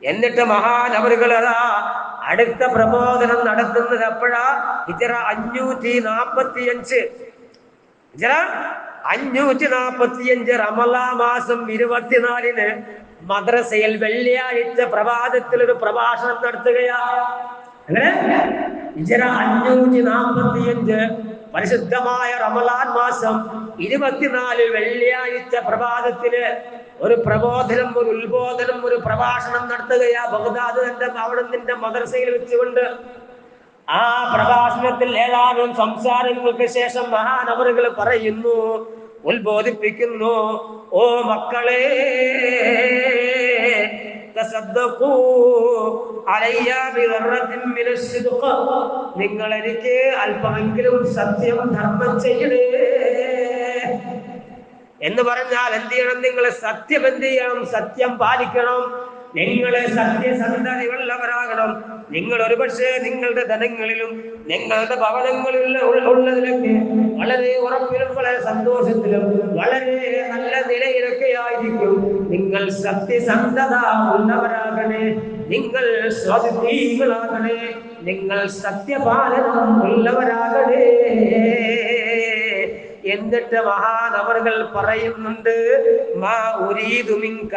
എന്നിട്ട് മഹാനവറുകളതാ അടുത്ത പ്രബോധനം നടത്തുന്നത് എപ്പോഴാ? ഹിജറ 545. ഹിജറ 545 റമളാൻ മാസം 24-ന് മദ്രസയിൽ വെള്ളിയാഴ്ച പ്രഭാതത്തിൽ ഒരു പ്രഭാഷണം നടത്തുകയാ. അങ്ങനെ ഹിജറ 545 പരിശുദ്ധമായ റമളാൻ മാസം 24 വെള്ളിയാഴ്ച പ്രഭാതത്തിന് ഒരു പ്രബോധനം, ഒരു ഉത്ബോധനം, ഒരു പ്രഭാഷണം നടത്തുകയാ ബഗ്ദാദ് അവിടുത്തെ മദ്രസയിൽ വെച്ചുകൊണ്ട്. ആ പ്രഭാഷണത്തിൽ ഏതാനും സംസാരങ്ങൾക്ക് ശേഷം മഹാനവറുകൾ പറയുന്നു, ഉത്ബോധിപ്പിക്കുന്നു, ഓ മക്കളെ, നിങ്ങൾ എനിക്ക് അല്പമെങ്കിലും സത്യം ധർമ്മം ചെയ്യണേ എന്ന് പറഞ്ഞാൽ എന്ത് ചെയ്യണം? നിങ്ങൾ സത്യം എന്ത് ചെയ്യണം? സത്യം പാലിക്കണം. നിങ്ങളെ സത്യസന്ധതയുള്ളവരാകണം. നിങ്ങൾ ഒരുപക്ഷെ നിങ്ങളുടെ ധനങ്ങളിലും നിങ്ങളുടെ ഭവനങ്ങളിലും ഉള്ളതിലൊക്കെ വളരെ ഉറപ്പിലും വളരെ സന്തോഷത്തിലും വളരെ നല്ല നിലയിലൊക്കെ ആയിരിക്കും. നിങ്ങൾ സത്യസന്ധത ഉള്ളവരാകണേ, നിങ്ങൾ സ്വാധീനങ്ങളാകണേ, നിങ്ങൾ സത്യപാലനം ഉള്ളവരാകണേ. എന്നിട്ട് മഹാനവറുകൾ പറയുന്നുണ്ട്, മാ ഉരീദു മിൻക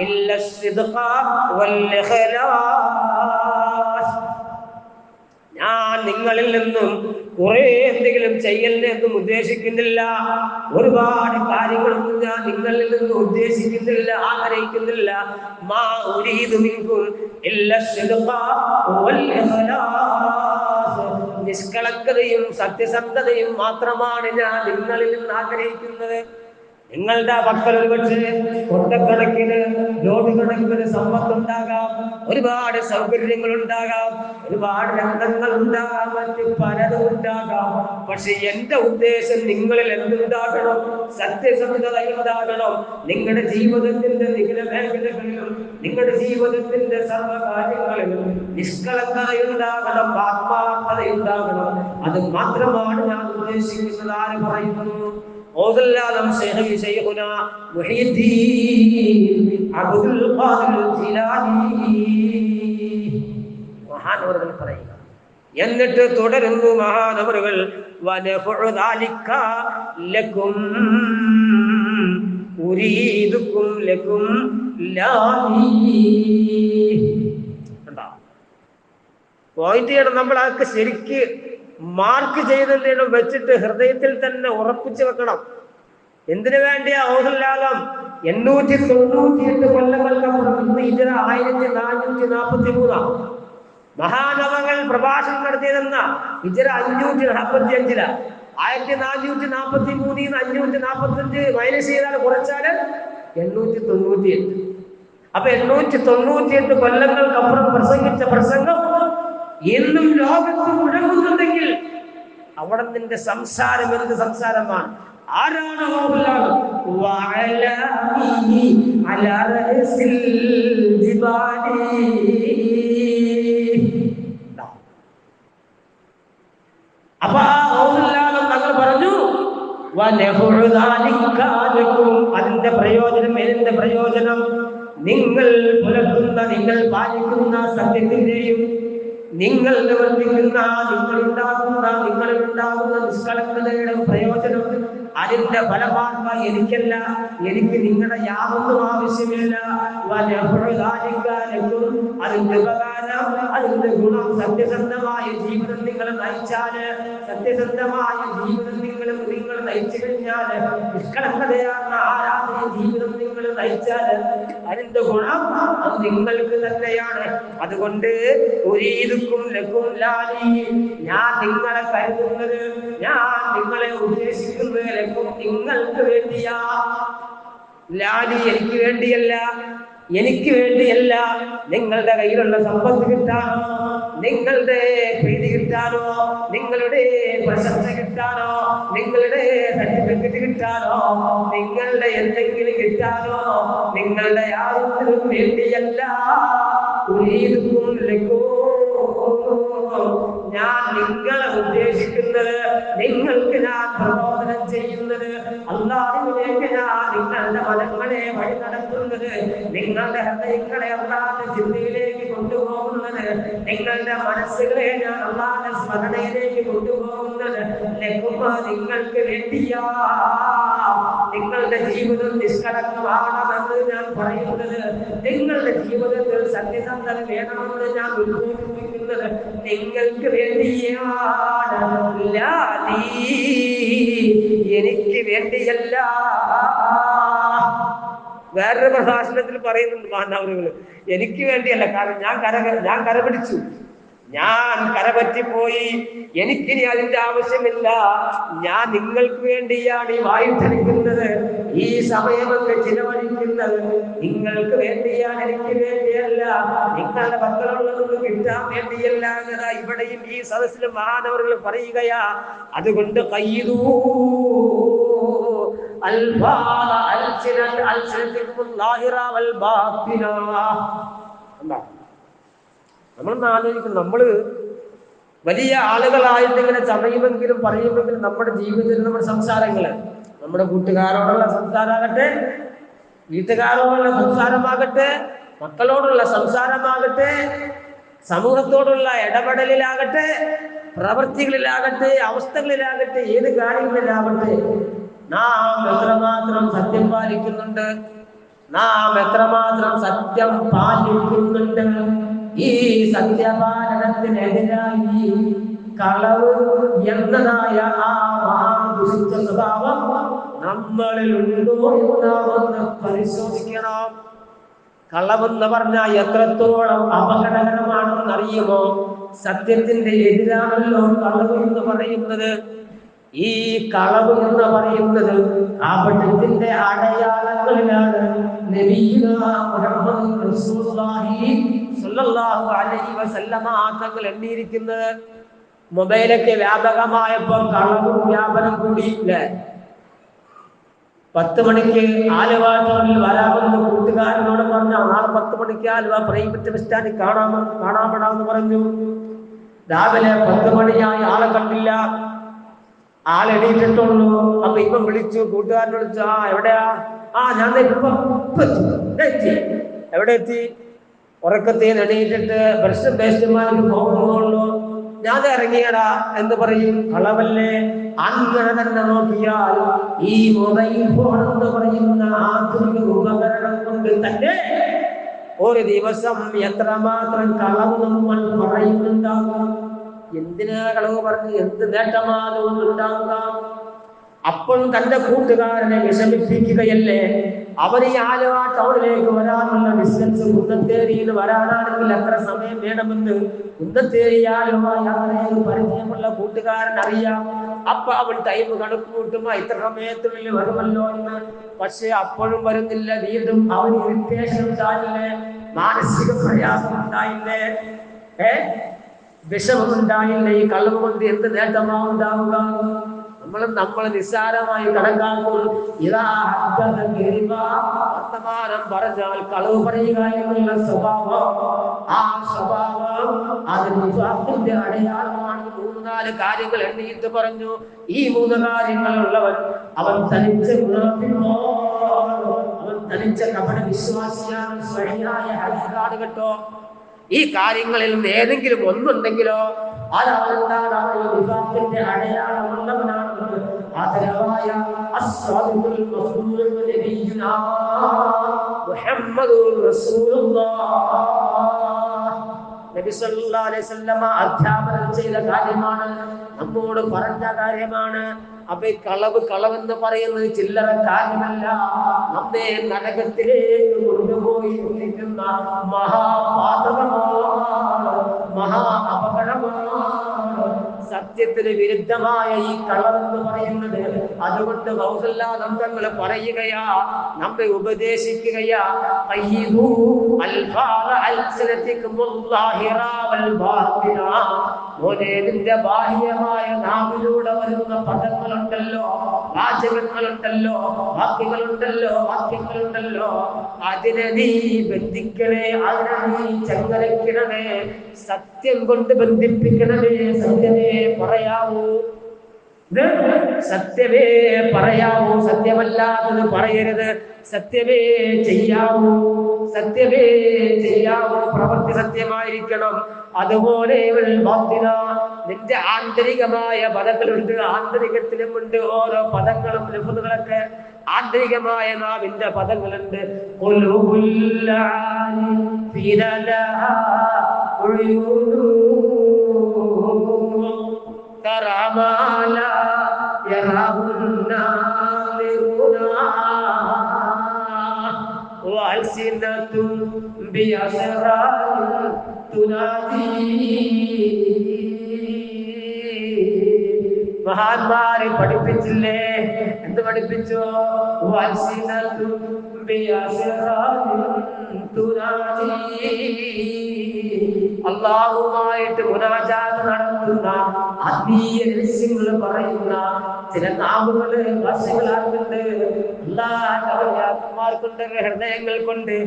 ഇല്ല സിദ്ഖ വൽ ഇഖ്ലാസ്. ഞാൻ നിങ്ങളിൽ നിന്നും കുറെ എന്തെങ്കിലും ചെയ്യല്ലേ എന്നും ഉദ്ദേശിക്കുന്നില്ല. ഒരുപാട് കാര്യങ്ങളൊന്നും ഞാൻ നിങ്ങളിൽ നിന്നും ഉദ്ദേശിക്കുന്നില്ല, ആഗ്രഹിക്കുന്നില്ല. മാ ഉരീദു മിൻകും ഇല്ല സിദ്ഖ വൽ ഇഖ്ലാസ്. നിഷ്കളങ്കതയും സത്യസന്ധതയും മാത്രമാണ് ഞാൻ നിങ്ങളിൽ നിന്ന് ആഗ്രഹിക്കുന്നത്. നിങ്ങളുടെ പക്കൽ ഒരുപക്ഷെ കൊട്ടക്കണക്കിന് ലോഡുകണക്കിന് സമ്പത്തുണ്ടാകാം, ഒരുപാട് സൗകര്യങ്ങൾ ഉണ്ടാകാം, ഒരുപാട് രംഗങ്ങൾ ഉണ്ടാകാം, മറ്റ് പലതും ഉണ്ടാകാം. പക്ഷെ എന്റെ ഉദ്ദേശം നിങ്ങളിൽ എന്തുണ്ടാകണം? സത്യസന്ധത ഉണ്ടാകണം. നിങ്ങളുടെ ജീവിതത്തിന്റെ നികുല മേഖലകളിലും നിങ്ങളുടെ ജീവിതത്തിന്റെ സർവകാര്യങ്ങളിലും നിഷ്കളങ്കതയുണ്ടാകണം, ആത്മാർത്ഥതയുണ്ടാകണം. അത് മാത്രമാണ് ഞാൻ ഉദ്ദേശിക്കുന്നത്. ആര് പറയുന്നു? ഓദല്ലാദം ശൈഖുന മുഹീദ്ദീൻ അബ്ദുൽ ഖാദിർ ജിലാനി മഹാനവറുകൾ പറയുക. എന്നിട്ട് തുടരുന്നു മഹാനവറുകൾ, വനഫഉ ദാലിക ലക്കും ഉരീദുക്കും ലക്കും ലാഹി. എന്താ പോയിന്റ് ചെയ്യണം? നമ്മൾ അതൊക്കെ ശരിക്ക് മാർക്ക് ചെയ്തെന്തെങ്കിലും വെച്ചിട്ട് ഹൃദയത്തിൽ തന്നെ ഉറപ്പിച്ചു വെക്കണം. എന്തിനു വേണ്ടിയാ ഔദുല്ലാദം 898 കൊല്ലങ്ങൾക്കപ്പുറം 1443 മഹാനവങ്ങൾ പ്രഭാഷണം നടത്തിയതെന്ന ഹിജറ 545. 1443 545 മൈനസ് ചെയ്താൽ കുറച്ചാല് 898. അപ്പൊ 898 കൊല്ലങ്ങൾക്കപ്പുറം പ്രസംഗിച്ച പ്രസംഗം എന്നും ലോകത്ത് മുഴങ്ങുന്നുണ്ടെങ്കിൽ അവിടെ നിന്റെ സംസാരം എന്ത് സംസാരമാണ്? ആരാണ് അപ്പൊ തങ്ങൾ പറഞ്ഞു, അതിന്റെ പ്രയോജനം, ഏതിന്റെ പ്രയോജനം? നിങ്ങൾ പുലർത്തുന്ന, നിങ്ങൾ പാലിക്കുന്ന സത്യത്തിന്റെയും നിങ്ങൾ നിവർത്തിക്കുന്ന, നിങ്ങളുണ്ടാകുന്ന നിഷ്കളങ്കതയുടെ പ്രയോജനം, അതിന്റെ ഫലമാർഗ എനിക്കല്ല, എനിക്ക് നിങ്ങളുടെ യാതൊന്നും ആവശ്യമില്ല. അതിന്റെ ഉപകാരം, അതിന്റെ ഗുണം, സത്യസന്ധമായ ജീവിതം നിങ്ങൾ നയിച്ചാല്, സത്യസന്ധമായ ജീവിതം നിങ്ങൾ നയിച്ചു കഴിഞ്ഞാല്, നിഷ്കളങ്കതയാർന്ന ആരാധന ജീവിതം നിങ്ങൾ നയിച്ചാല് അതിന്റെ ഗുണം അത് നിങ്ങൾക്ക് തന്നെയാണ്. അതുകൊണ്ട് ഉരീദുക്കും ലക്കും ലാലി, ഞാൻ നിങ്ങളെ കരുതുന്നത്, ഞാൻ നിങ്ങളെ ഉദ്ദേശിക്കുന്നത് ലക്കും നിങ്ങൾക്ക് വേണ്ടിയാ. ലാലി എനിക്ക് വേണ്ടിയല്ല, എനിക്ക് വേണ്ടിയല്ല. നിങ്ങളുടെ കയ്യിലുള്ള സമ്പത്ത് കിട്ടാനോ, നിങ്ങളുടെ പ്രീതി കിട്ടാനോ, നിങ്ങളുടെ പ്രശംസ കിട്ടാനോ, നിങ്ങളുടെ സർട്ടിഫിക്കറ്റ് കിട്ടാനോ, നിങ്ങളുടെ എന്തെങ്കിലും കിട്ടാനോ, നിങ്ങളുടെ യാതൊന്നിനും വേണ്ടിയല്ല. ഉരീദുക്കും ലക്കും ഞാൻ നിങ്ങളെ ഉദ്ദേശിക്കുന്നത്, നിങ്ങൾക്ക് ഞാൻ പ്രബോധനം ചെയ്യുന്നത്, അല്ലാഹുവിലേക്ക് ഞാൻ നിങ്ങളുടെ മനങ്ങളെ വഴി നടത്തുന്നത്, നിങ്ങളുടെ ഹൃദയങ്ങളെ അല്ലാഹുവിന്റെ ചിന്തയിലേക്ക് കൊണ്ടുപോകുന്നത്, നിങ്ങളുടെ മനസ്സുകളെ ഞാൻ അല്ലാഹുവിന്റെ സ്മരണയിലേക്ക് കൊണ്ടുപോകുന്നത് നിങ്ങൾക്ക് വേണ്ടിയാ. നിങ്ങളുടെ ജീവിതം നിഷ്കളങ്കമാണെന്ന് ഞാൻ പറയുന്നത്, നിങ്ങളുടെ ജീവിതത്തിൽ സത്യസന്ധത വേണമെന്ന് ഞാൻ ഉദ്ബോധിപ്പിക്കുന്നത് നിങ്ങൾക്ക് വേണ്ടിയാണ്. എനിക്ക് വേണ്ടിയല്ല. വേറൊരു പ്രഭാഷണത്തിൽ പറയുന്നുണ്ട് മഹാനവറുകൾ, എനിക്ക് വേണ്ടിയല്ല. കാരണം ഞാൻ കരപിടിച്ചു, ഞാൻ കരപറ്റിപ്പോയി, എനിക്കിനി അതിന്റെ ആവശ്യമില്ല. ഞാൻ നിങ്ങൾക്ക് വേണ്ടിയാണ് ഈ വായു ധരിക്കുന്നത്, ഈ സമയമൊക്കെ ചിലവഴിക്കുന്നത് നിങ്ങൾക്ക് വേണ്ടിയാണ്, എനിക്ക് വേണ്ടിയല്ല. നിങ്ങളുടെ മക്കളുള്ളതൊന്നും കിട്ടാൻ വേണ്ടിയല്ല എന്നതാ ഇവിടെയും ഈ സദസ്സിലും മഹാനവറുകൾ പറയുകയാ. അതുകൊണ്ട് കയ്യിലൂ നമ്മളൊന്ന് ആലോചിക്കും, നമ്മള് വലിയ ആളുകളായിട്ട് ഇങ്ങനെ ചമയുമെങ്കിലും പറയുമെങ്കിലും നമ്മുടെ ജീവിതത്തിൽ നമ്മുടെ സംസാരങ്ങള്, നമ്മുടെ കൂട്ടുകാരോടുള്ള സംസാരമാകട്ടെ, വീട്ടുകാരോടുള്ള സംസാരമാകട്ടെ, മക്കളോടുള്ള സംസാരമാകട്ടെ, സമൂഹത്തോടുള്ള ഇടപെടലിലാകട്ടെ, പ്രവൃത്തികളിലാകട്ടെ, അവസ്ഥകളിലാകട്ടെ, ഏത് കാര്യങ്ങളിലാകട്ടെ, നാം എത്രമാത്രം സത്യം പാലിക്കുന്നുണ്ട്, നാം എത്രമാത്രം സത്യം പാലിക്കുന്നുണ്ട്. ഈ സത്യപാലനത്തിനെതിരായി കളവ് എന്നതായ ആ മഹാദുഷിച്ച സ്വഭാവം നമ്മളിൽ ഉണ്ടോ എന്ന് ഒന്ന് പരിശോധിക്കണം. കളവെന്ന് പറഞ്ഞാൽ എത്രത്തോളം അപകടകരമാണെന്ന് അറിയുമോ? സത്യത്തിന്റെ എതിരാണല്ലോ കളവ് എന്ന് പറയുന്നത്. ഈ കളവ് എന്ന് പറയുന്നത് അബദ്ധത്തിന്റെ അടയാളങ്ങളിലാണ്. നബിയുനാ മുഹമ്മദ് റസൂലുള്ളാഹി സ്വല്ലല്ലാഹു അലൈഹി വസല്ലമ തങ്ങൾ എണ്ണിയിരിക്കുന്നത്. മൊബൈലൊക്കെ വ്യാപകമായപ്പോൾ കളവും വ്യാപനം കൂടിയില്ലേ? 10 മണിക്ക് ആലുവ ടൗണിൽ വരാമെന്ന് കൂട്ടുകാരനോട് പറഞ്ഞു. നാളെ 10 മണിക്ക് ആലുവ പ്രൈവറ്റ് ബസ് സ്റ്റാൻഡിൽ കാണാമെന്ന് പറഞ്ഞു. രാവിലെ 10 മണിയായി ആളെ കണ്ടില്ല, ആളെണീറ്റിട്ടുള്ളൂ. അപ്പൊ ഇപ്പം വിളിച്ചു, കൂട്ടുകാരനെ വിളിച്ചു. എവിടെയാ? ഞാൻ എവിടെ എത്തി? ഉറക്കത്തിൽ എണീറ്റിട്ട് ബ്രഷ് പേസ്റ്റുമാർക്ക് പോകുന്നുള്ളൂ. ഞാൻ ഇറങ്ങിയടാ എന്ന് പറയും. കളവല്ലേ? അങ്ങനെ തന്നെ നോക്കിയാൽ ഈ മൊബൈൽ ഫോൺ എന്ന് പറയുന്ന ആധുനിക ഉപകരണം കൊണ്ട് തന്നെ ഒരു ദിവസം എത്രമാത്രം കളവ് നമ്മൾ പറയുന്നുണ്ടാകും. എന്തിനാ കളവ് പറഞ്ഞ് എന്ത് നേട്ടമാകുന്നുണ്ടാവുക? അപ്പോഴും തന്റെ കൂട്ടുകാരനെ വിഷമിപ്പിക്കുകയല്ലേ? അവർ ഈ ആലുവ ടൗണിലേക്ക് വരാനുള്ള ഡിസ്റ്റൻസ് കുന്നത്തേരിയിൽ വരാനാണെങ്കിൽ എത്ര സമയം വേണമെന്ന് കുന്നത്തേരി ആലുവ യാത്രയിൽ പരിചയമുള്ള കൂട്ടുകാരൻ അറിയാം. അപ്പൊ അവൻ ടൈം കണക്ക് കൂട്ടുമ്പോ ഇത്ര സമയത്തിനുള്ളിൽ വരുമല്ലോ എന്ന്. പക്ഷെ അപ്പോഴും വരുന്നില്ല. വീണ്ടും അവൻ ഇറിറ്റേഷൻ ഉണ്ടായില്ലേ? മാനസിക പ്രയാസം ഉണ്ടായില്ലേ? വിഷമമുണ്ടായില്ലേ? ഈ കളവ് കൊണ്ട് എന്ത് നേട്ടമാണ് ഉണ്ടാവുക? നമ്മൾ നിസ്സാരമായി കണക്കാക്കും. വർത്തമാനം പറഞ്ഞാൽ കളവ് പറയുക എന്നുള്ള സ്വഭാവം, ആ സ്വഭാവം അതിന്റെ അടയാളമാണ്. 3-4 കാര്യങ്ങൾ എണ്ണിയിട്ട് പറഞ്ഞു. ഈ 3 കാര്യങ്ങളുള്ളവൻ അവൻ തനിച്ച അവൻ തനിച്ച കപട വിശ്വാസിയാണ്. സ്വഹിയായ ഹദീസാണ് കേട്ടോ. ഈ കാര്യങ്ങളിൽ നിന്ന് ഏതെങ്കിലും ഒന്നുണ്ടെങ്കിലോ അതെന്താണ്? വിവാഹത്തിന്റെ അടയാളമുള്ളവനാണ്. ആദരവായ അസ്വാദിഖുൽ മസ്ദൂഖ് നബിയുനാ മുഹമ്മദുർ റസൂലുള്ളാഹ്. നബി സല്ലല്ലാഹു അലൈഹി വസല്ലമ അധ്യാപനം ചെയ്ത കാര്യമാണ്, നമ്മോട് പറഞ്ഞ കാര്യമാണ്. അപ്പൊ ഈ കളവെന്ന് പറയുന്നത് ചില്ലറ കാര്യമല്ല. നമ്മെ നരകത്തിലേക്ക് കൊണ്ടുപോയി എത്തിക്കുന്ന മഹാപാതകമാണ്, മഹാ അപകടമാണ്. സത്യത്തിന് വിരുദ്ധമായ ഈ കളവെന്ന് പറയുന്നത്. അതുകൊണ്ട് ഗൗസല്ലാദം തങ്ങൾ പറയുകയാ, നമ്മെ ഉപദേശിക്കുകയാ, നിന്റെ ബാഹ്യമായ നാവിലൂടെ വരുന്ന പദങ്ങളുണ്ടല്ലോ, വാചകങ്ങളുണ്ടല്ലോ, വാക്യങ്ങളുണ്ടല്ലോ, അതിനെ നീ ബന്ധിക്കണേ, അതിനെ നീ ചങ്ങലക്കിടണേ, സത്യം കൊണ്ട് ബന്ധിപ്പിക്കണമേ. സത്യമേ പറയാവൂ, സത്യമേ പറയാവൂ, സത്യമല്ലാത്തത് പറയരുത്. സത്യമേ ചെയ്യാവൂ, സത്യമേ ചെയ്യാവൂ, പ്രവൃത്തി സത്യമായിരിക്കണം. അതുപോലെ നിന്റെ ആന്തരികമായ പദങ്ങളുണ്ട്, ആന്തരികത്തിലുമുണ്ട് ഓരോ പദങ്ങളും ലഫ്ളുകളൊക്കെ. ആന്തരികമായ നാവിന്റെ പദങ്ങളുണ്ട്. മഹാന്മാരെ പഠിപ്പിച്ചില്ലേ? എന്ത് പഠിപ്പിച്ചോ? അല്ലാഹുവുമായിട്ട് മുനാജാത്ത് നടത്തുന്ന, ആത്മീയ രഹസ്യങ്ങൾ പറയുന്ന ചില നാവുകള് ഭാഷകളാക്കുന്നുണ്ട്. അല്ലാഹുമാർക്കുണ്ട് ഹൃദയങ്ങൾ കൊണ്ട്.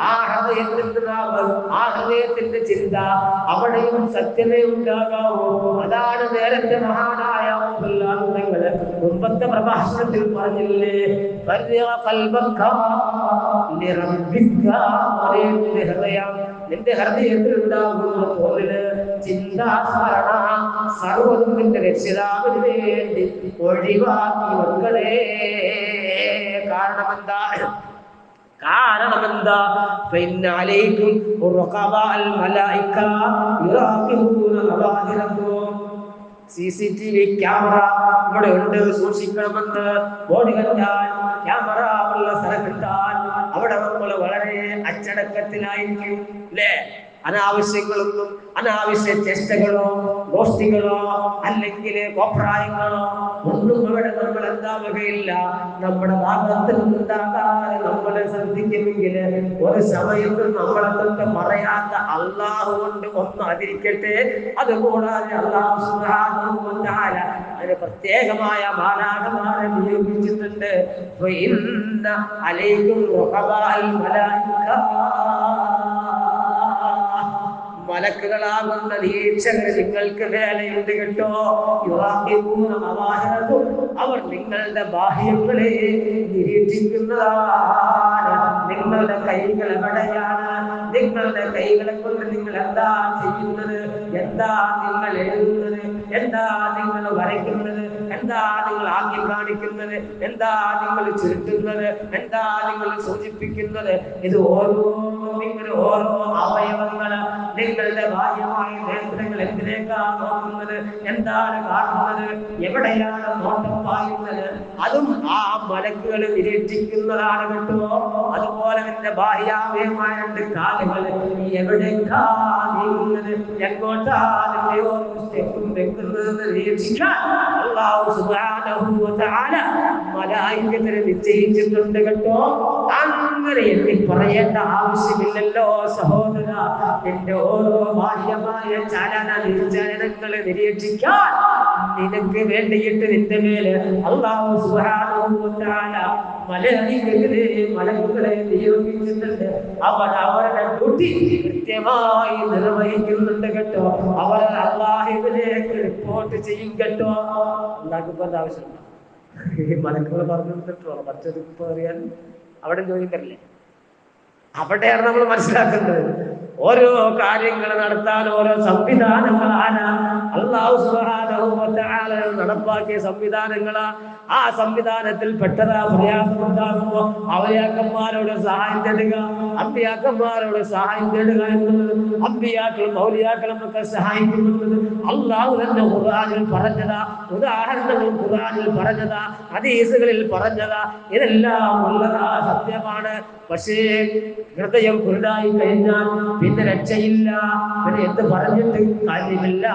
ആ ഹൃദയത്തിന്റെ നാവ്, ആ ഹൃദയത്തിന്റെ ചിന്ത, അവിടെയും സത്യമേ ഉണ്ടാകാവൂ. അതാണ് നേരത്തെ മഹാനായ നിങ്ങള് മുമ്പത്തെ പ്രഭാഷണത്തിൽ പറഞ്ഞില്ലേ? നിന്റെ ഹൃദയത്തിൽ ഉണ്ടാകുന്ന തോന്നല്, ചിന്താസ്മരണ സർവ്വതും നിന്റെ രക്ഷിതാവിന് വേണ്ടി ഒഴിവാക്കി വെക്കളേ. കാരണമെന്താ? CCTV ക്യാമറ ഇവിടെ ഉണ്ട്, സൂക്ഷിക്കണമെന്ന്. ബോഡി കണ്ടാൽ, ക്യാമറ ഉള്ള സ്ഥലം കണ്ടാൽ അവിടെ നമ്മൾ വളരെ അച്ചടക്കത്തിലായിരിക്കും, അല്ലേ? അനാവശ്യങ്ങളൊന്നും, അനാവശ്യ ചേഷ്ടകളോ ഗോഷ്ഠികളോ അല്ലെങ്കിൽ കോപ്രായങ്ങളോ ഒന്നും അവിടെ നമ്മൾ എന്താവുകയില്ല. നമ്മുടെ ഭാഗത്തിൽ ഉണ്ടാകാതെ നമ്മളെ ശ്രദ്ധിക്കുമെങ്കിൽ ഒരു സമയത്ത് നമ്മളെ തൊട്ട് പറയാത്ത അള്ളാഹു കൊണ്ട് ഒന്ന് അതിരിക്കട്ടെ. അതുകൂടാതെ അള്ളാഹു സുബ്ഹാനഹു വ തആല അതിന് പ്രത്യേകമായ മാലാഖമാരെ നിയോഗിച്ചിട്ടുണ്ട്. അലൈക്കും മലക്കുകളാകുന്ന നിരീക്ഷകർ നിങ്ങൾക്ക് മേലെയുണ്ട് കേട്ടോ. അവർ നിങ്ങളുടെ ബാഹ്യങ്ങളെ നിരീക്ഷിക്കുന്നതാണ്. നിങ്ങളുടെ കൈകൾ എവിടെയാണ്? നിങ്ങളുടെ കൈകളെ കൊണ്ട് നിങ്ങൾ എന്താ ചെയ്യുന്നത്? എന്താ നിങ്ങൾ എഴുതുന്നത്? എന്താ നിങ്ങൾ വരയ്ക്കുന്നത്? എന്താ നിങ്ങൾ ആംഗ്യം കാണിക്കുന്നത്? എന്താ നിങ്ങൾ ചുരുട്ടുന്നത്? എന്താ നിങ്ങൾ സൂചിപ്പിക്കുന്നത്? ഇത് ഓരോ അവയവങ്ങൾ, നിങ്ങളുടെ ബാഹ്യമായ നേത്രങ്ങൾ എന്തിനേക്കാണ് നോക്കുന്നത്? എന്താണ് കാണുന്നത്? എവിടെയാണ് നോട്ടം പായുന്നത്? അതും ആ മലക്കുകൾ നിരീക്ഷിക്കുന്നതാണ് കേട്ടോ. അതുപോലെ എന്റെ ബാഹ്യാവയവമായ രണ്ട് കാലുകൾ എവിടേക്കാണ് നീങ്ങുന്നത്? എങ്ങോട്ടാണ് ഓരോ സ്റ്റെപ്പും വെക്കുന്നത് നിരീക്ഷിക്കാൻ അല്ലാഹു സുബ്ഹാനഹു വ തആല മലായികത്തിനെ നിശ്ചയിച്ചിട്ടുണ്ട് കേട്ടോ. അങ്ങനെ എണ്ണി പറയേണ്ട ആവശ്യമില്ലല്ലോ സഹോദര. എന്റെ ഓരോ ബാഹ്യമായ ചലനങ്ങളെ നിരീക്ഷിക്കാൻ നിനക്ക് വേണ്ടിയിട്ട് നിന്റെ മേലെ അല്ലാഹു സുബ്ഹാനഹു വ തആല മലക്കുകളെ നിയോഗിച്ചിട്ടുണ്ട്. അവർ അവരുടെ ഡ്യൂട്ടി കൃത്യമായി നിർവഹിക്കുന്നുണ്ട് കേട്ടോ. അവർ അല്ലാഹുവിലേക്ക് റിപ്പോർട്ട് ചെയ്യും കേട്ടോ. അല്ലാഹുവിന്റെ ആവശ്യമില്ല. മലക്കുകൾ പറഞ്ഞു കേട്ടോ. മറ്റൊരു പറയാൻ അവിടെ ജോലി തരില്ലേ? അവിടെയാണ് നമ്മൾ മനസ്സിലാക്കുന്നത്. ഓരോ കാര്യങ്ങൾ നടത്താൻ ഓരോ സംവിധാനങ്ങളാണ് അല്ലാഹു സുബ്ഹാനഹു വ തആല നടപ്പാക്കിയ സംവിധാനങ്ങളാ. ആ സംവിധാനത്തിൽ പെട്ടതാ പ്രയാസമുണ്ടാകുമ്പോ ഔലിയാക്കന്മാരോട് സഹായം തേടുക, അമ്പിയാക്കന്മാരോട് സഹായം തേടുക എന്നുള്ളത്, അമ്പിയാക്കളും ഔലിയാക്കളും ഒക്കെ സഹായിക്കുന്നത് അല്ലാഹു തന്നെ ഖുർആനിൽ പറഞ്ഞതാ. ഉദാഹരണങ്ങൾ ഖുർആനിൽ പറഞ്ഞതാ, ഹദീസുകളിൽ പറഞ്ഞതാ. ഇതെല്ലാം ഉള്ളതാ, സത്യമാണ്. പക്ഷേ ഹൃദയം കുരുടായി കഴിഞ്ഞാൽ പിന്നെ രക്ഷയില്ല, പിന്നെ എന്ത് പറഞ്ഞിട്ട് കാര്യമില്ല,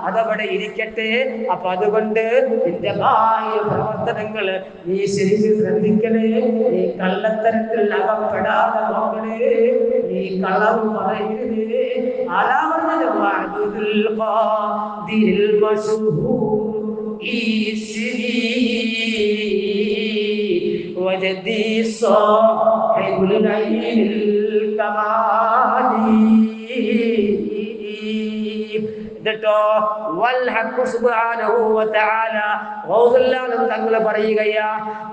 അതവിടെ ഇരിക്കട്ടെ. അപ്പൊ അതുകൊണ്ട് നിന്റെ ബാഹ്യ പ്രവർത്തനങ്ങൾ നീ ശരിക്കും ശ്രദ്ധിക്കണേ. നീ കള്ളത്തരത്തിൽ അകപ്പെടാതെ നോക്കണേ, നീ കളവ് പറയരുതേ. وجدي صاحب العين الكمالي. എന്നിട്ടോ തങ്ങൾ പറയുകയാ,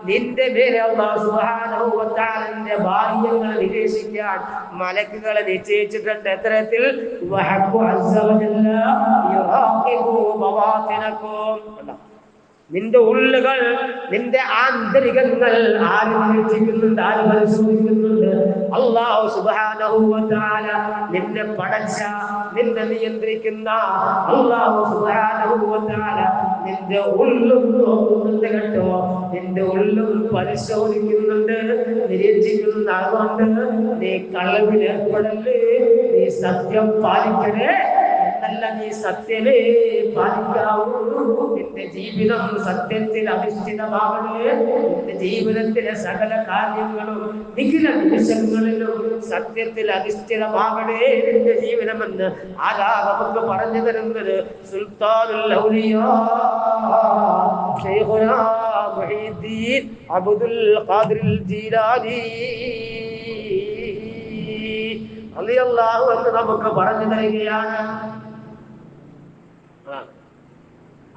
നിന്റെ പേര് അല്ലാഹു സുബ്ഹാനഹു വ തആലയുടെ ബാഹ്യങ്ങൾ നിരീക്ഷിക്കാൻ മലക്കുകളെ നിശ്ചയിച്ചിട്ടുണ്ട്. എത്തരത്തിൽ നിന്റെ ഉള്ളുകൾ, നിന്റെ ആന്തരികങ്ങൾ ആര് നിരീക്ഷിക്കുന്നുണ്ട്, ആര് പരിശോധിക്കുന്നുണ്ട്? അല്ലാഹു സുബ്ഹാനഹു വ തആല നിന്നെ പടച്ച, നിന്നെ നിയന്ത്രിക്കുന്ന അല്ലാഹു സുബ്ഹാനഹു വ തആല നിന്റെ ഉള്ളും നോക്കുന്നുണ്ട് കേട്ടോ. നിന്റെ ഉള്ളും പരിശോധിക്കുന്നുണ്ട്, നിരീക്ഷിക്കുന്നുണ്ട്. അതുകൊണ്ട് നീ കളവിൽ ഏർപ്പെടല്ലേ, നീ സത്യം പാലിക്കണേ. എന്നല്ല, നീ സത്യമേ പാലിക്കാവൂ. നിന്റെ ജീവിതം സത്യത്തിൽ അധിഷ്ഠിതമാകണേ. നിന്റെ ജീവിതത്തിലെ സകല കാര്യങ്ങളും നിഖില നിമിഷങ്ങളിലും സത്യത്തിൽ അധിഷ്ഠിതമാകണേ നിന്റെ ജീവിതമെന്ന് ആരാ നമുക്ക് പറഞ്ഞു തരുന്നത്? സുൽത്താനുൽ ഔലിയാ ശൈഖുനാ മുഈദ്ദീൻ അബ്ദുൽ ഖാദിർ ജീലാനി റളിയല്ലാഹു അൻഹു നമുക്ക് പറഞ്ഞു തരികയാണ്.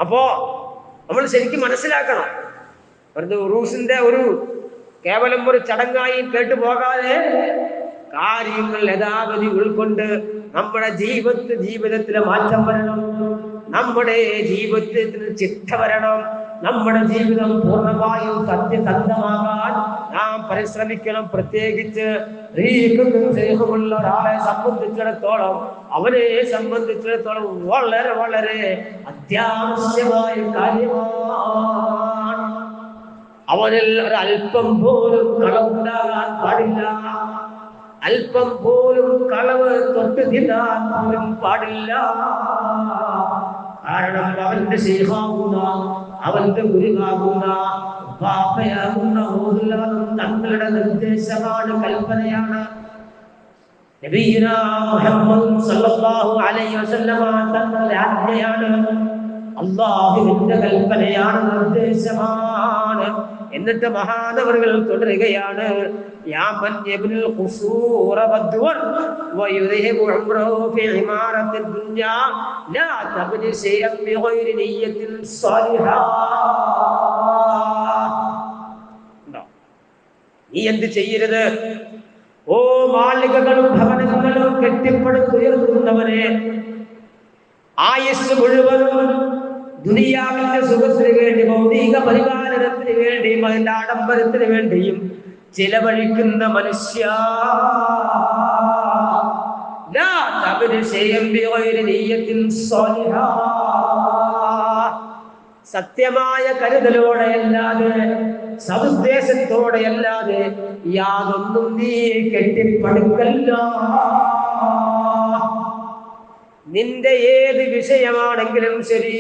അപ്പോ നമ്മൾ ശരിക്കും മനസ്സിലാക്കണം, വെറുതെ ഉറൂസിന്റെ ഒരു കേവലം ഒരു ചടങ്ങായി കേട്ടു പോകാതെ കാര്യങ്ങൾ യഥാഗതി ഉൾക്കൊണ്ട് നമ്മുടെ ജീവിതത്തിലെ മാറ്റം വരണം, നമ്മുടെ ജീവിതത്തിന് ചിട്ട വരണം. നമ്മുടെ ജീവിതം പൂർണ്ണമായും സത്യസന്ധമാകാൻ നാം പരിശ്രമിക്കണം. പ്രത്യേകിച്ച് ഉള്ള ഒരാളെ സംബന്ധിച്ചിടത്തോളം, അവനെ സംബന്ധിച്ചിടത്തോളം വളരെ വളരെ അത്യാവശ്യമായ കാര്യമാണ്. അവനിൽ ഒരല്പം പോലും കളവുണ്ടാകാൻ പാടില്ല, അല്പം പോലും കളവ് തൊട്ട് തിന്നാൻ പോലും പാടില്ല. കാരണം അവന്റെ ശൈഖാകുന്ന, അവന്റെ ഗുരുവാകുന്ന, ബാപ്പയാകുന്ന തങ്ങളുടെ നിർദ്ദേശമാണ്, കൽപ്പനയാണ്. നബിയുനാ മുഹമ്മദ് സല്ലല്ലാഹു അലൈഹി വസല്ലമ തങ്ങളുടെ ആജ്ഞയാണ്, അല്ലാഹുവിന്റെ കൽപ്പനയാണ്, നിർദ്ദേശമാണ്. എന്നിട്ട് മഹാനവറുകൾ തുടരുകയാണ്, യാമൻ യബ്നുൽ ഖുസൂറ വദ്വർ വയുദ്ഹിബു ഉംറഹു ഫി ഇമാറത്തി ദുനിയാ ലാ തബ്നി ശൈഅൻ ബിഗൈരി നിയ്യത്തിൻ സാലിഹാ. നീ എന്ത് ചെയ്യരുത്? ഓ മാളികകളും ഭവനങ്ങളും കെട്ടിപ്പടുത്തുയർത്തുന്നവരെ, ആയുസ് മുഴുവനും ദുനിയാവിന്റെ സുഖത്തിന് വേണ്ടി, ഭൗതിക പരിപാലനത്തിന് വേണ്ടിയും അതിന്റെ ആഡംബരത്തിന് വേണ്ടിയും ചിലവഴിക്കുന്ന മനുഷ്യ, സത്യമായ കരുതലോടെയല്ലാതെ, സദുദ്ദേശത്തോടെയല്ലാതെ യാതൊന്നും നീ കെട്ടിപ്പടുക്കല്ല. നിന്റെ ഏത് വിഷയമാണെങ്കിലും ശരി,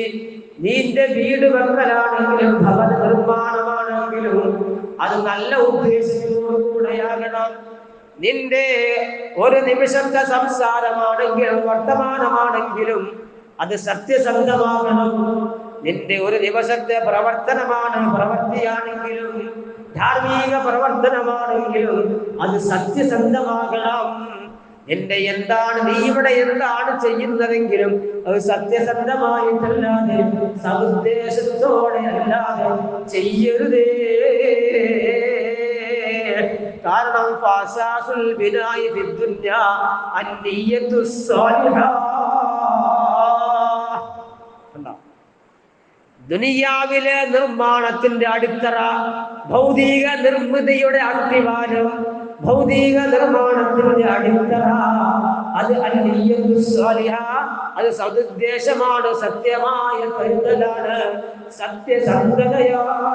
നിന്റെ വീട് വെക്കലാണെങ്കിലും ഭവന നിർമ്മാണമാണെങ്കിലും അത് നല്ല ഉദ്ദേശത്തോടുകൂടെയാകണം. നിന്റെ ഒരു നിമിഷത്തെ സംസാരമാണെങ്കിലും വർത്തമാനമാണെങ്കിലും അത് സത്യസന്ധമാകണം. നിന്റെ ഒരു ദിവസത്തെ പ്രവൃത്തിയാണെങ്കിലും ധാർമ്മിക പ്രവർത്തനമാണെങ്കിലും അത് സത്യസന്ധമാകണം. നീ ഇവിടെ എന്താണ് ചെയ്യുന്നതെങ്കിലും അത് സത്യസന്ധമായിട്ടല്ലാതെ സദുദ്ദേശത്തോടെ അല്ലാതെ ചെയ്യരുതേ. കാരണം ഫാസാസുൽ ബിനായി ഫിദ്ദുനിയാ അന്നിയ്യത്തു സ്വാലിഹാ. ദുനിയാവിലെ നിർമ്മാണത്തിന്റെ അടിത്തറ, ഭൗതിക നിർമ്മിതിയുടെ അടിവാരം, ഭൗതിക നിർമ്മാണത്തിന്റെ അടിത്തറ അത് അന്നിയ്യത്തു സ്വാലിഹാ, അത് സദുദ്ദേശമാണ്, സത്യമായ കരുതലാണ്, സത്യസന്ധതയാണ്.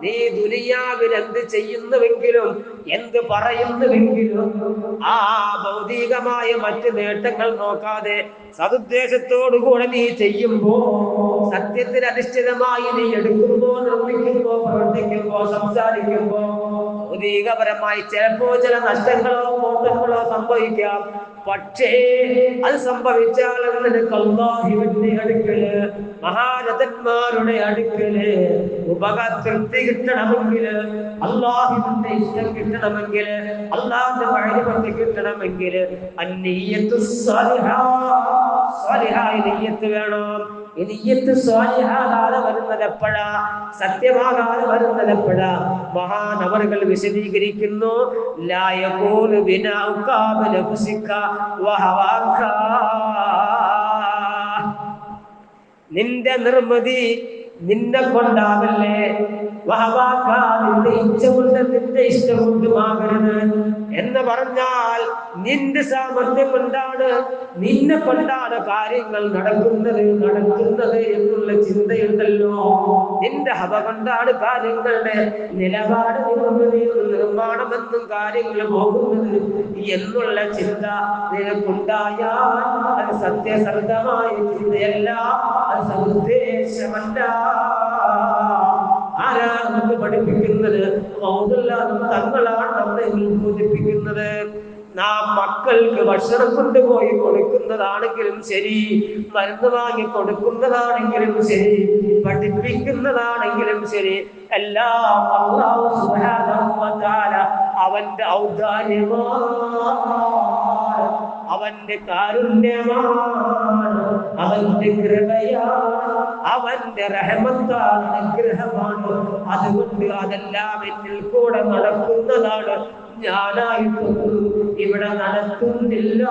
നീ ദുനിയാവിൽ എന്ത് ചെയ്യുന്നുവെങ്കിലും എന്ത് പറയുന്നുവെങ്കിലും ആ ഭൗതികമായ മറ്റ് നേട്ടങ്ങൾ നോക്കാതെ സതുദ്ദേശത്തോടുകൂടെ നീ ചെയ്യുമ്പോ, സത്യത്തിൽ അധിഷ്ഠിതമായി നീ എടുക്കുമ്പോ, നിർമ്മിക്കുമ്പോ, പ്രവർത്തിക്കുമ്പോ, സംസാരിക്കുമ്പോ ഭൗതികപരമായി ചിലപ്പോ ചില നഷ്ടങ്ങളോ കോട്ടങ്ങളോ സംഭവിക്കാം. പക്ഷേ അത് സംഭവിച്ചാൽ നിനക്ക് അല്ലാഹുവിന്റെ അടുക്കല്, മഹാരഥന്മാരുടെ അടുക്കല് ഉപകാരതൃപ്തി കിട്ടണമെങ്കിൽ, അല്ലാഹുവിന്റെ ഇഷ്ടം കിട്ടണമെങ്കിൽ, അല്ലാഹുവിന്റെ മഅരിഫത്ത് കിട്ടണമെങ്കിൽ അന്നിയ്യത്തു സ്വാലിഹായ നിയ്യത്ത് വേണം. ഈ നിയ്യത്ത് സ്വാലിഹാകാതെ വരുന്നത് എപ്പോഴാ? സത്യമാകാതെ വരുന്നത് എപ്പോഴാ? മഹാനവറുകൾ വിശദീകരിക്കുന്നു, ലാ യകൂനു ബിനാഉക ബിനഫ്സിക വഹവാക. നിന്റെ നിർമ്മിതി നിന്നെ കൊണ്ടാകല്ലേ, വഹവാക നിന്റെ ഇച്ഛ കൊണ്ട്, നിന്റെ ഇഷ്ടം കൊണ്ടുമാകരുത് എന്ന് പറഞ്ഞാൽ നിന്റെ സാമർത്ഥ്യം കൊണ്ടാണ്, നിന്നെ കൊണ്ടാണ് കാര്യങ്ങൾ നടക്കുന്നത് എന്നുള്ള ചിന്തയുണ്ടല്ലോ. നിന്റെ ഹവ കൊണ്ടാണ് കാര്യങ്ങളുടെ നിലപാട് നിർമ്മാണമെന്നും കാര്യങ്ങൾ പോകുന്നത് എന്നുള്ള ചിന്ത നിനക്കുണ്ടായാൽ അത് സത്യസന്ധമായ ചിന്തയല്ല, അത് സതുദ്ദേശമല്ല. ആരാണ് നമുക്ക് പഠിപ്പിക്കുന്നത്? തങ്ങളാണ് നമ്മളെ ബോധിപ്പിക്കുന്നത്. നാം മക്കൾക്ക് ഭക്ഷണം കൊണ്ടുപോയി കൊടുക്കുന്നതാണെങ്കിലും ശരി, മരുന്ന് വാങ്ങി കൊടുക്കുന്നതാണെങ്കിലും ശരി, പഠിപ്പിക്കുന്നതാണെങ്കിലും ശരി, എല്ലാം അല്ലാഹു സുബ്ഹാനഹു വ തആല അവന്റെ ഔദാര്യമാണ്, അവന്റെ കാരുണ്യമാണ്, അവന്റെ കൃപയാണ്, അവന്റെ റഹ്മത്താണ്, അനുഗ്രഹമാണ്. അതുകൊണ്ട് അതെല്ലാം എന്നിൽ കൂടെ നടക്കുന്നതാണ്, ഞാനായിട്ടൊന്നും ഇവിടെ നടത്തുന്നില്ല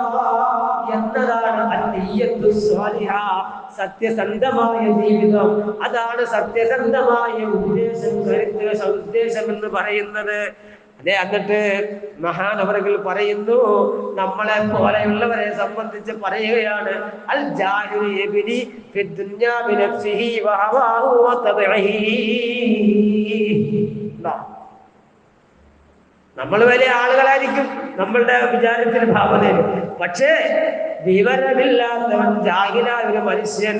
എന്നതാണ് അന്നിയ്യത്തു സ്വാലിഹ, സത്യസന്ധമായ ജീവിതം. അതാണ് സത്യസന്ധമായ ഉദ്ദേശം, കരുത്ത് സദുദ്ദേശം എന്ന് പറയുന്നത്. അതെ, എന്നിട്ട് മഹാനവറുകൾ പറയുന്നു, നമ്മളെ പോലെയുള്ളവരെ സംബന്ധിച്ച് പറയുകയാണ്, അൽ ജാഹിലു യബ്നി ഫിദ്ദുനിയ ബിനഫ്സിഹി വഹവാഹു വതബഇഹി. നമ്മൾ വലിയ ആളുകളായിരിക്കും നമ്മളുടെ വിചാരത്തിൽ, ഭാവനയിൽ. പക്ഷേ വിവരമില്ലാത്തവൻ, ജാഹിലായ ഒരു മനുഷ്യൻ,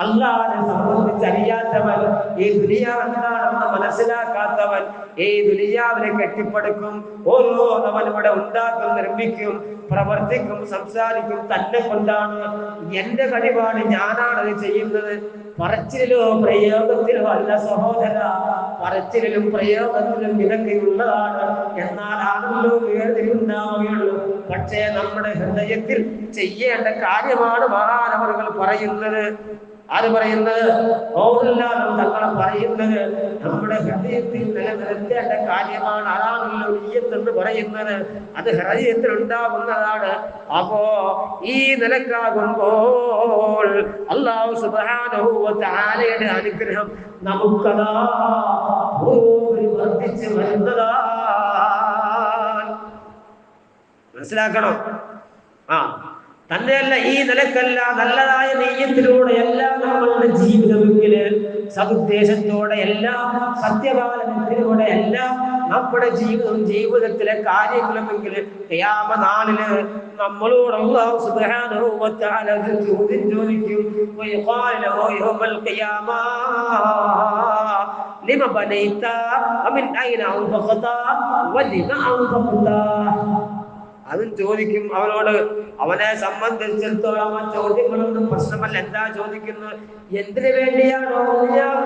അല്ലാഹുവിനെ സംബന്ധിച്ച് അറിയാത്തവൻ, ഈ ദുനിയാവ് എന്താണെന്ന് മനസ്സിലാക്കാത്തവൻ ഈ ദുനിയാവിനെ കെട്ടിപ്പടുക്കും. ഓരോന്നവൻ ഇവിടെ ഉണ്ടാക്കും, നിർമ്മിക്കും, പ്രവർത്തിക്കും, സംസാരിക്കും തന്നെ കൊണ്ടാണ്. എന്റെ കഴിവാണ്, ഞാനാണ് അത് ചെയ്യുന്നത്. പറച്ചിലോ പ്രയോഗത്തിലോ അല്ല സഹോദര, പറച്ചിലും പ്രയോഗത്തിലും ഇതൊക്കെയുള്ളതാണ്. എന്നാലാണല്ലോ വേർതിരിവുണ്ടാവുകയുള്ളൂ. പക്ഷേ നമ്മുടെ ഹൃദയത്തിൽ ചെയ്യേണ്ട കാര്യമാണ് മഹാനവറുകൾ പറയുന്നത്. ആര് പറയുന്നത്? തങ്ങളെ പറയുന്നത് നമ്മുടെ ഹൃദയത്തിൽ നിലനിർത്തേണ്ട കാര്യമാണ്. അതാണല്ലോ നിയ്യത്ത് എന്ന് പറയുന്നത്. അത് ഹൃദയത്തിൽ ഉണ്ടാകുന്നതാണ്. അപ്പോ ഈ നിലക്കാകുമ്പോൾ അല്ലാഹു സുബ്ഹാനഹു വ തആലയുടെ അനുഗ്രഹം നമുക്കതാ വർദ്ധിച്ച് വരുന്നതാണ്. മനസ്സിലാക്കണം. തന്നെയല്ല, ഈ നിലക്കല്ല, നല്ലതായ നെയ്യത്തിലൂടെ എല്ലാം നമ്മളുടെ ജീവിതമെങ്കില്, സതുദ്ദേശത്തോടെ എല്ലാം, സത്യപാലനത്തിലൂടെ എല്ലാം നമ്മുടെ ജീവിതത്തിലെ കാര്യങ്ങളുമെങ്കില്, ഖിയാമ നാളില് നമ്മളോട് അല്ലാഹു സുബ്ഹാനഹു വ തആല ചോദ്യം ചോദിക്കും. വയഖാല യൗമൽ ഖിയാമ ലിമ ബനൈത വമിൻ ഐന അൻഫഖത വലിമ അൻഫഖത. അതും ചോദിക്കും അവനോട്. അവനെ സംബന്ധിച്ചിടത്തോളം ആ ചോദ്യങ്ങളൊന്നും പ്രശ്നമല്ല. എന്താ ചോദിക്കുന്നത്? എന്തിനു വേണ്ടിയാണോ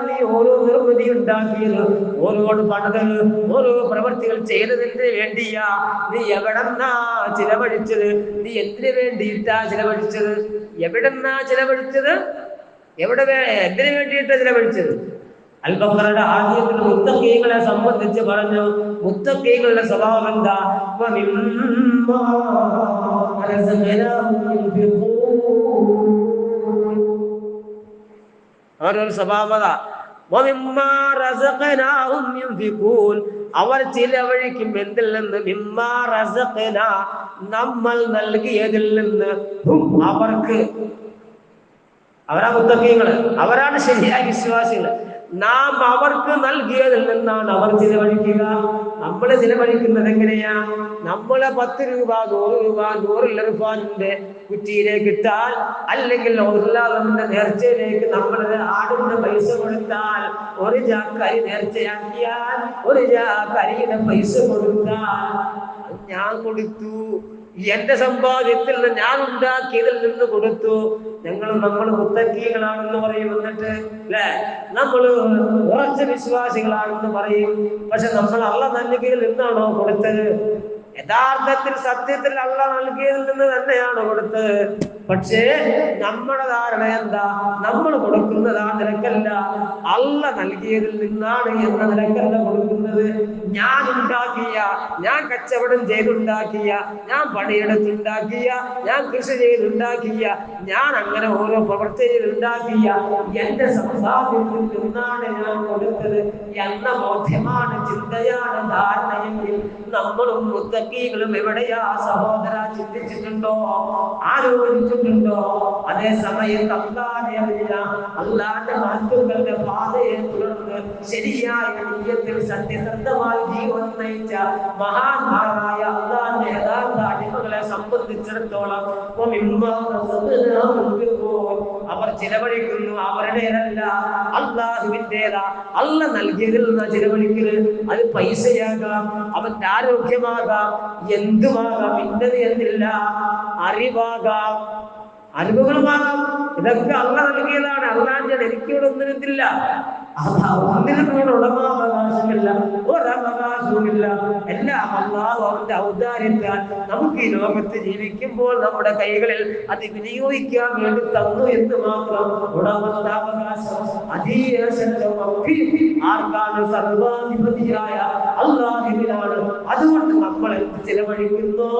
നീ ഓരോ നിർമ്മിതി ഉണ്ടാക്കിയത്, ഓരോ പണിതത്, ഓരോ പ്രവൃത്തികൾ ചെയ്തതിന് വേണ്ടിയാ? നീ എവിടെന്നാ ചിലവഴിച്ചത്? നീ എന്തിനു വേണ്ടിയിട്ടാ ചിലവഴിച്ചത്? എവിടെന്നാ ചിലവഴിച്ചത്? എന്തിനു വേണ്ടിയിട്ടാ ചിലവഴിച്ചത്? അൽ-ബഖറയുടെ ആദ്യത്തിൽ മുത്തഖീങ്ങളെ സംബന്ധിച്ച് പറഞ്ഞു. മുത്തഖീങ്ങളുടെ സ്വഭാവം എന്താ? അവരൊരു സ്വഭാവത, അവർ ചിലവഴിക്കും. എന്തിൽ നിന്ന്? മിമ്മാ റസഖ്ന, നമ്മൾ നൽകിയതിൽ നിന്ന്. അവർക്ക്, അവരാ മുത്തഖീങ്ങള്, അവരാണ് ശരിയായ വിശ്വാസികൾ. നാം അവർക്ക് നൽകിയതിൽ നിന്നാണ് അവർ ചിലവഴിക്കുക. നമ്മൾ ചിലവഴിക്കുന്നത് എങ്ങനെയാ? നമ്മളെ 10 രൂപ 100 രൂപ 100 ഇർഫാനിന്റെ കുറ്റിയിലേക്ക് ഇട്ടാൽ, അല്ലെങ്കിൽ നമ്മുടെ നേർച്ചയിലേക്ക് നമ്മൾ ആടിന്റെ പൈസ കൊടുത്താൽ, ഒരു ചാക്കരി നേർച്ചയാക്കിയാൽ ഒരു ചാക്കരിയുടെ പൈസ കൊടുത്താൽ, ഞാൻ കൊടുത്തു, എന്റെ സമ്പാദ്യത്തിൽ നിന്ന് ഞാൻ ഉണ്ടാക്കിയതിൽ നിന്ന് കൊടുത്തു. നമ്മൾ മുത്തക്കീകളാണെന്ന് പറയും, എന്നിട്ട് അല്ലെ നമ്മൾ ഉറച്ച വിശ്വാസികളാണെന്ന് പറയും. പക്ഷെ നമ്മൾ അള്ളാഹ് നൽകിയതിൽ നിന്നാണോ കൊടുത്തത്? യഥാർത്ഥത്തിൽ സത്യത്തിൽ അള്ളാഹ് നൽകിയതിൽ നിന്ന് തന്നെയാണ് കൊടുത്തത്. പക്ഷേ നമ്മുടെ ധാരണ എന്താ? നമ്മൾ കൊടുക്കുന്നത് ആ നിരക്കല്ല, അള്ളാഹ് നൽകിയതിൽ നിന്നാണ് എന്ന നിരക്കല്ല കൊടുക്കുന്നത്. ഞാൻ ഉണ്ടാക്കിയ, ഞാൻ കച്ചവടം ചെയ്തുണ്ടാക്കിയ, ഞാൻ പണിയെടുത്തുണ്ടാക്കിയ, ഞാൻ കൃഷി ചെയ്തുണ്ടാക്കിയ, ഞാൻ അങ്ങനെ ഓരോ പ്രവൃത്തി ചെയ്തുണ്ടാക്കിയ എന്റെ സമ്പാദ്യത്തിൽ നിന്നാണ് ഞാൻ കൊടുത്തത് എന്ന ബോധ്യമാണ്, ചിന്തയാണ്, ധാരണയെങ്കിൽ നമ്മളും മുത്തക്കീകളും എവിടെയാ സഹോദര? ചിന്തിച്ചിട്ടുണ്ടോ? ആലോചിച്ചിട്ടുണ്ടോ? അതേ സമയത്ത് അള്ളാന്റെ മഹത്തുക്കളുടെ പാതയെ തുടർന്ന് ശരിയായ നീയത്തിൽ സത്യസന്ധമായ ജീവൻ നയിച്ച മഹാന്മാരായ അള്ളാന്റെ യഥാർത്ഥ അടിമകളെ സംബന്ധിച്ചിടത്തോളം അവർ ചിലവഴിക്കുന്നു, അവരുടേതല്ല, അള്ളാഹുവിൻ്റെതാ. അള്ളാഹ് നൽകിയതിൽ നിന്ന് ചിലവഴിക്കരുത്. അത് പൈസയാകാം, അവന്റെ ആരോഗ്യമാകാം, എന്തുമാകാം, ഇന്നത് എന്നില്ല, അറിവാകാം, അറിവുകളുമാകാം. ഇതൊക്കെ അള്ളാഹ് നൽകിയതാണ്. അള്ളാഹ് എനിക്കിവിടെ ഒന്നിനെത്തില്ല, ഒന്നിനും കൂടെ ഉടമാവകാശമില്ല, ഒരവകാശവുമില്ല. എല്ലാം അള്ളാഹു അവന്റെ ഔദാര്യത്താൽ നമുക്ക് ഈ ലോകത്ത് ജീവിക്കുമ്പോൾ നമ്മുടെ കൈകളിൽ അത് വിനിയോഗിക്കാൻ വേണ്ടി തന്നു എന്ന് മാത്രം. ഉടമസ്ഥാവകാശം ആർക്കാണ്? സർവാധിപതിയായ അള്ളാഹുവിനാണ്. അതുകൊണ്ട് നമ്മൾ എന്ത് ചിലവഴിക്കുന്നോ,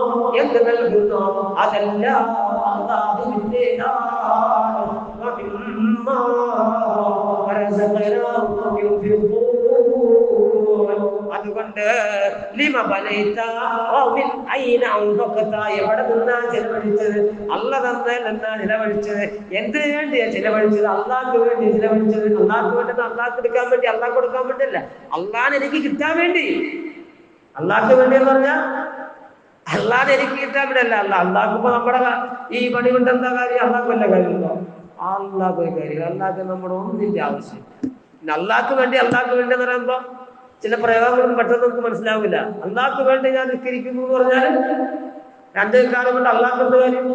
എന്ത് നൽകുന്നോ, അതെല്ലാം അള്ളാഹുവിന്റേതാണ്. അതുകൊണ്ട് എവിടെ നിന്നാ ചിലവഴിച്ചത്? അള്ളാഹ് തന്നതിൽ നിന്നാ ചിലവഴിച്ചത്. എന്തിനു വേണ്ടിയാ ചിലവഴിച്ചത്? അള്ളാഹ്ക്ക് വേണ്ടി ചിലവഴിച്ചത്. അള്ളാഹ്ക്ക് വേണ്ടി അള്ളാഹ്ക്ക് എടുക്കാൻ വേണ്ടി, അള്ളാഹ് കൊടുക്കാൻ വേണ്ടിയല്ല, അള്ളാഹിന് എനിക്ക് കിട്ടാൻ വേണ്ടി. അള്ളാഹ്ക്ക് വേണ്ടി എന്ന് പറഞ്ഞാൽ അള്ളാഹിന് എനിക്ക് കിട്ടാൻ വേണ്ടിയല്ല. അള്ളാഹ്ക്കിപ്പോ നമ്മുടെ ഈ പണി കൊണ്ട് എന്താ കാര്യം? അള്ളാഹ്ക്ക് വല്ല കാര്യമുണ്ടോ? അള്ളാഹ് ഒരു കാര്യം. അള്ളാഹ്ക്ക് നമ്മുടെ ഒന്നിന്റെ ആവശ്യം. പിന്നെ അള്ളാഹ്ക്ക് വേണ്ടി എന്ന് പറയുമ്പോ ചില പ്രയോഗങ്ങളും പെട്ടെന്ന് നമുക്ക് മനസ്സിലാവില്ല. അള്ളാഹ്ക്ക് വേണ്ടി ഞാൻ നിസ്കരിക്കുന്നു എന്ന് പറഞ്ഞാൽ 2 കാലം കൊണ്ട് അള്ളാഹ്ക്ക് എന്ത് കാര്യം?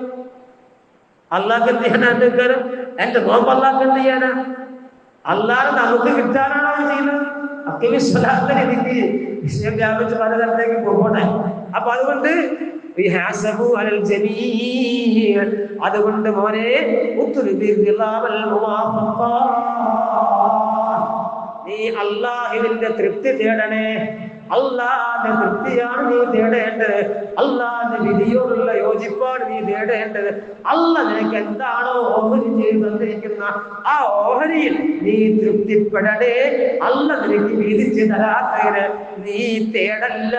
അള്ളാഹ്ക്ക് എന്ത് ചെയ്യാനാ 2 കാലം? എന്റെ നോമ്പ് അള്ളാഹ്ക്ക് എന്ത് ചെയ്യാനാ? അള്ളാഹ് നമുക്ക് കിട്ടാനാണോ ചെയ്യുന്നത്? ഒക്കെ വിശ്വലാത്ത രീതിക്ക് വിഷയം വ്യാപിച്ച് പലതരത്തേക്ക് പോകട്ടെ. അപ്പൊ അതുകൊണ്ട് അതുകൊണ്ട് മോനെ, നീ അള്ളാഹുവിന്റെ തൃപ്തി തേടണേ. അള്ളാന്റെ തൃപ്തിയാണ് നീ തേടേണ്ടത്. അള്ളാന്റെ വിധിയോടുള്ള യോജിപ്പാണ് നീ തേടേണ്ടത്. അള്ളാഹ് നിനക്ക് എന്താണോ ഓഹരി ചെയ്ത് തന്നിരിക്കുന്ന ആ ഓഹരിയിൽ നീ തൃപ്തിപ്പെടണേ. അള്ളാഹ് നിനക്ക് വിധിച്ച് തരാത്തതിന് നീ തേടല്ല.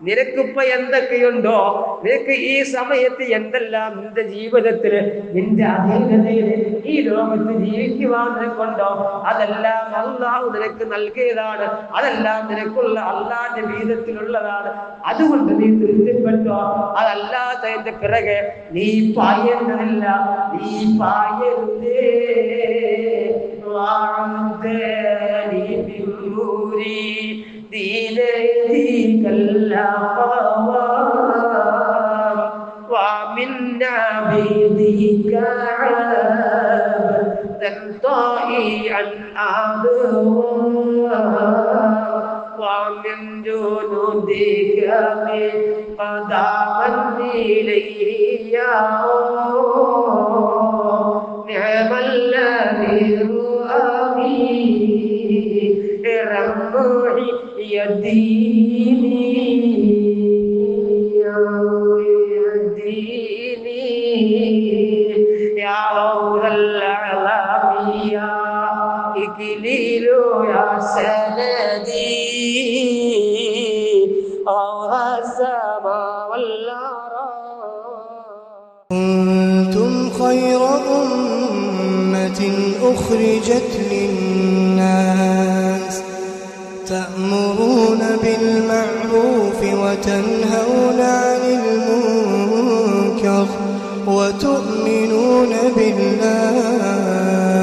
നിനക്കിപ്പോ എന്തൊക്കെയുണ്ടോ, നിനക്ക് ഈ സമയത്ത് എന്തെല്ലാം നിന്റെ ജീവിതത്തില്, നിന്റെ അധീനതയില് ഈ ലോകത്ത് ജീവിക്കുവാൻ നിനക്കുണ്ടോ, അതെല്ലാം അള്ളാഹു നിനക്ക് നൽകിയതാണ്. അതെല്ലാം നിനക്കുള്ള അള്ളാന്റെ വീതത്തിലുള്ളതാണ്. അതുകൊണ്ട് നീ തൃപ്തിപ്പെട്ടോ. അതല്ലാത്തതിന്റെ പിറകെ നീ പായേണ്ടതില്ല. നീ പായരുതേ. دينك الأقوام ومن عبيدك عبدا طائعا أدوام ومن جنودك من قداما إليه نعم الذي رؤى رمحي يديني يا غوث الأعلام يا إكليل يا سندي غوث السماء والأرض. كنتم خير أمة أمة أخرجت للناس تأمرون بالمعروف وتنهون عن المنكر وتؤمنون بالله